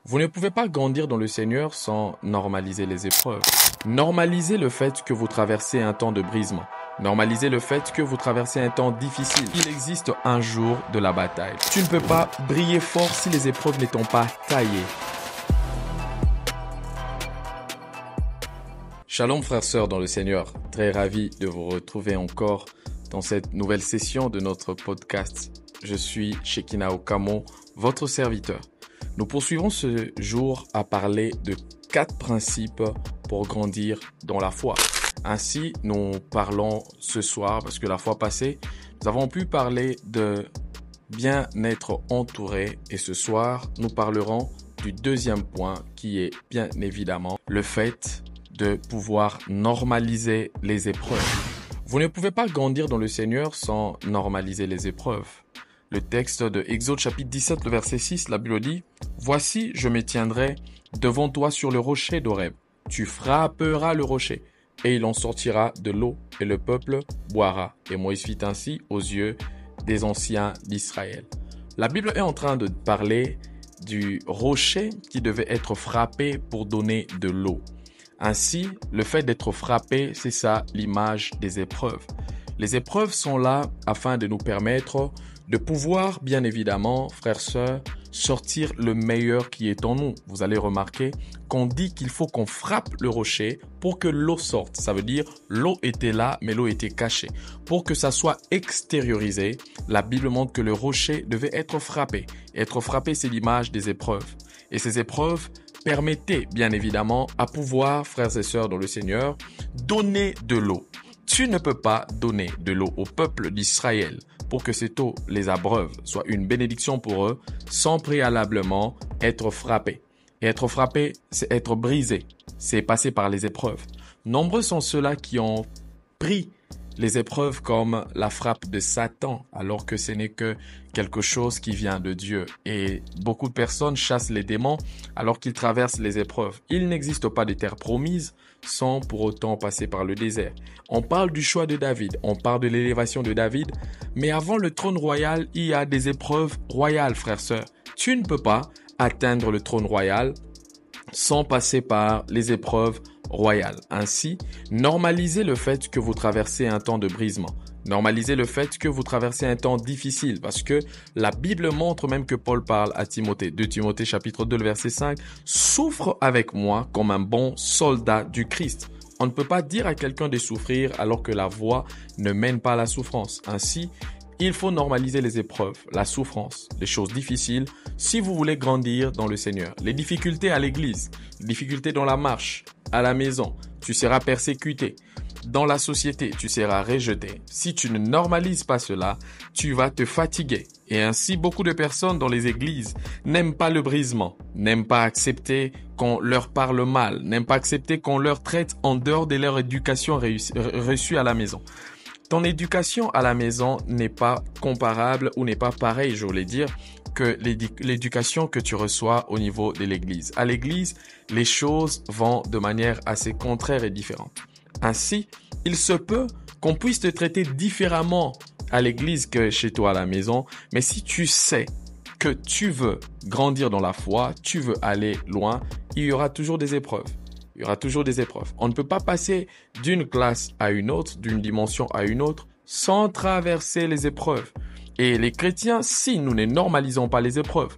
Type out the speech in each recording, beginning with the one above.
Vous ne pouvez pas grandir dans le Seigneur sans normaliser les épreuves. Normalisez le fait que vous traversez un temps de brisement. Normalisez le fait que vous traversez un temps difficile. Il existe un jour de la bataille. Tu ne peux pas briller fort si les épreuves ne t'ont pas taillé. Shalom frères, sœurs dans le Seigneur. Très ravi de vous retrouver encore dans cette nouvelle session de notre podcast. Je suis Shekina Okamo, votre serviteur. Nous poursuivons ce jour à parler de 4 principes pour grandir dans la foi. Ainsi, nous parlons ce soir, parce que la fois passée, nous avons pu parler de bien être entouré. Et ce soir, nous parlerons du deuxième point qui est bien évidemment le fait de pouvoir normaliser les épreuves. Vous ne pouvez pas grandir dans le Seigneur sans normaliser les épreuves. Le texte de Exode chapitre 17, le verset 6, la Bible dit « Voici, je me tiendrai devant toi sur le rocher d'Horeb. Tu frapperas le rocher, et il en sortira de l'eau, et le peuple boira. » Et Moïse fit ainsi aux yeux des anciens d'Israël. La Bible est en train de parler du rocher qui devait être frappé pour donner de l'eau. Ainsi, le fait d'être frappé, c'est ça l'image des épreuves. Les épreuves sont là afin de nous permettre de pouvoir, bien évidemment, frères, sœurs, sortir le meilleur qui est en nous. Vous allez remarquer qu'on dit qu'il faut qu'on frappe le rocher pour que l'eau sorte. Ça veut dire l'eau était là, mais l'eau était cachée. Pour que ça soit extériorisé, la Bible montre que le rocher devait être frappé. Être frappé, c'est l'image des épreuves. Et ces épreuves permettaient, bien évidemment, à pouvoir, frères et sœurs dans le Seigneur, donner de l'eau. Tu ne peux pas donner de l'eau au peuple d'Israël pour que cette eau les abreuve, soit une bénédiction pour eux, sans préalablement être frappé. Et être frappé, c'est être brisé. C'est passer par les épreuves. Nombreux sont ceux-là qui ont pris les épreuves comme la frappe de Satan, alors que ce n'est que quelque chose qui vient de Dieu. Et beaucoup de personnes chassent les démons alors qu'ils traversent les épreuves. Il n'existe pas de terre promise sans pour autant passer par le désert. On parle du choix de David, on parle de l'élévation de David, mais avant le trône royal, il y a des épreuves royales, frères, sœurs. Tu ne peux pas atteindre le trône royal sans passer par les épreuves royales. Ainsi, normalisez le fait que vous traversez un temps de brisement. Normalisez le fait que vous traversez un temps difficile parce que la Bible montre même que Paul parle à Timothée. 2 Timothée chapitre 2, le verset 5. « Souffre avec moi comme un bon soldat du Christ. » On ne peut pas dire à quelqu'un de souffrir alors que la voie ne mène pas à la souffrance. Ainsi, il faut normaliser les épreuves, la souffrance, les choses difficiles si vous voulez grandir dans le Seigneur. Les difficultés à l'église, les difficultés dans la marche, à la maison, tu seras persécuté. Dans la société, tu seras rejeté. Si tu ne normalises pas cela, tu vas te fatiguer. Et ainsi, beaucoup de personnes dans les églises n'aiment pas le brisement, n'aiment pas accepter qu'on leur parle mal, n'aiment pas accepter qu'on leur traite en dehors de leur éducation reçue à la maison. Ton éducation à la maison n'est pas comparable ou n'est pas pareil, je voulais dire, que l'éducation que tu reçois au niveau de l'église. À l'église, les choses vont de manière assez contraire et différente. Ainsi, il se peut qu'on puisse te traiter différemment à l'église que chez toi à la maison, mais si tu sais que tu veux grandir dans la foi, tu veux aller loin, il y aura toujours des épreuves. Il y aura toujours des épreuves. On ne peut pas passer d'une classe à une autre, d'une dimension à une autre, sans traverser les épreuves. Et les chrétiens, si nous ne normalisons pas les épreuves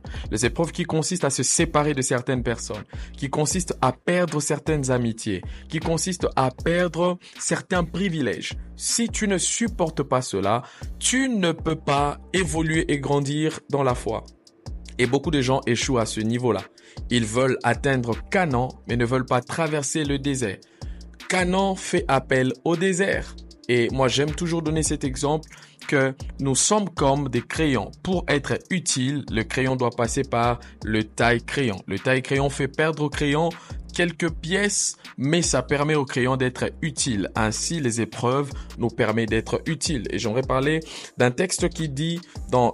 qui consistent à se séparer de certaines personnes, qui consistent à perdre certaines amitiés, qui consistent à perdre certains privilèges, si tu ne supportes pas cela, tu ne peux pas évoluer et grandir dans la foi. Et beaucoup de gens échouent à ce niveau-là. Ils veulent atteindre Canaan, mais ne veulent pas traverser le désert. Canaan fait appel au désert. Et moi, j'aime toujours donner cet exemple que nous sommes comme des crayons. Pour être utile, le crayon doit passer par le taille-crayon. Le taille-crayon fait perdre au crayon quelques pièces, mais ça permet au crayon d'être utile. Ainsi, les épreuves nous permettent d'être utiles. Et j'aimerais parler d'un texte qui dit dans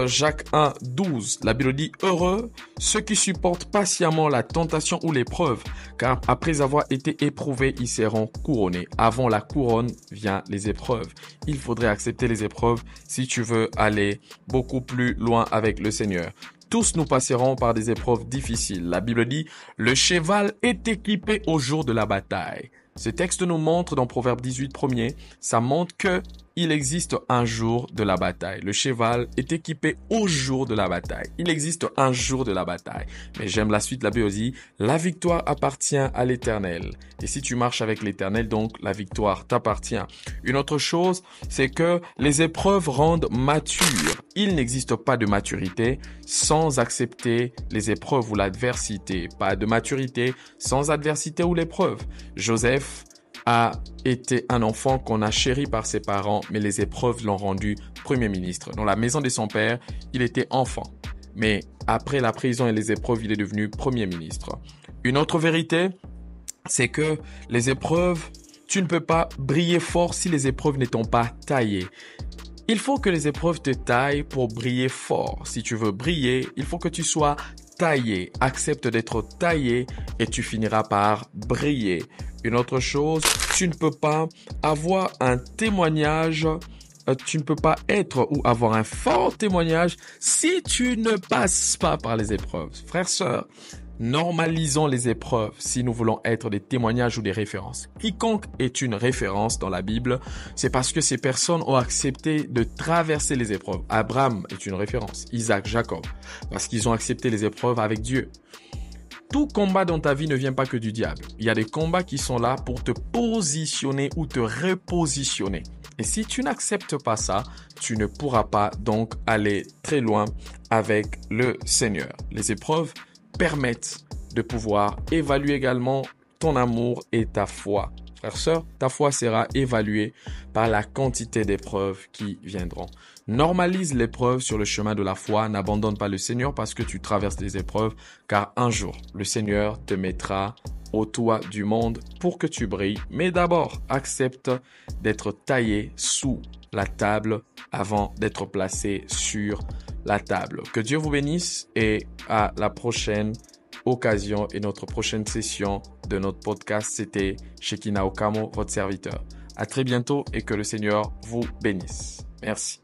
Jacques 1, 12, la Bible dit « Heureux ceux qui supportent patiemment la tentation ou l'épreuve, car après avoir été éprouvés, ils seront couronnés. Avant la couronne vient les épreuves. » Il faudrait accepter les épreuves si tu veux aller beaucoup plus loin avec le Seigneur. Tous nous passerons par des épreuves difficiles. La Bible dit, le cheval est équipé au jour de la bataille. Ce texte nous montre dans Proverbe 18 premier, ça montre que il existe un jour de la bataille. Le cheval est équipé au jour de la bataille. Il existe un jour de la bataille. Mais j'aime la suite, la Bible dit, la victoire appartient à l'Éternel. Et si tu marches avec l'Éternel, donc la victoire t'appartient. Une autre chose, c'est que les épreuves rendent mature. Il n'existe pas de maturité sans accepter les épreuves ou l'adversité. Pas de maturité sans adversité ou l'épreuve. Joseph a été un enfant qu'on a chéri par ses parents, mais les épreuves l'ont rendu Premier ministre. Dans la maison de son père, il était enfant. Mais après la prison et les épreuves, il est devenu Premier ministre. Une autre vérité, c'est que les épreuves, tu ne peux pas briller fort si les épreuves ne t'ont pas taillé. Il faut que les épreuves te taillent pour briller fort. Si tu veux briller, il faut que tu sois taillé. Accepte d'être taillé et tu finiras par briller. Une autre chose, tu ne peux pas avoir un témoignage, tu ne peux pas être ou avoir un fort témoignage si tu ne passes pas par les épreuves. Frères, sœurs, normalisons les épreuves si nous voulons être des témoignages ou des références. Quiconque est une référence dans la Bible, c'est parce que ces personnes ont accepté de traverser les épreuves. Abraham est une référence, Isaac, Jacob, parce qu'ils ont accepté les épreuves avec Dieu. Tout combat dans ta vie ne vient pas que du diable. Il y a des combats qui sont là pour te positionner ou te repositionner. Et si tu n'acceptes pas ça, tu ne pourras pas donc aller très loin avec le Seigneur. Les épreuves permettent de pouvoir évaluer également ton amour et ta foi. Frère, sœur, ta foi sera évaluée par la quantité d'épreuves qui viendront. Normalise l'épreuve sur le chemin de la foi. N'abandonne pas le Seigneur parce que tu traverses des épreuves, car un jour, le Seigneur te mettra au toit du monde pour que tu brilles. Mais d'abord, accepte d'être taillé sous la table avant d'être placé sur la table. Que Dieu vous bénisse et à la prochaine occasion et notre prochaine session de notre podcast. C'était Shekinah Okamo, votre serviteur. À très bientôt et que le Seigneur vous bénisse. Merci.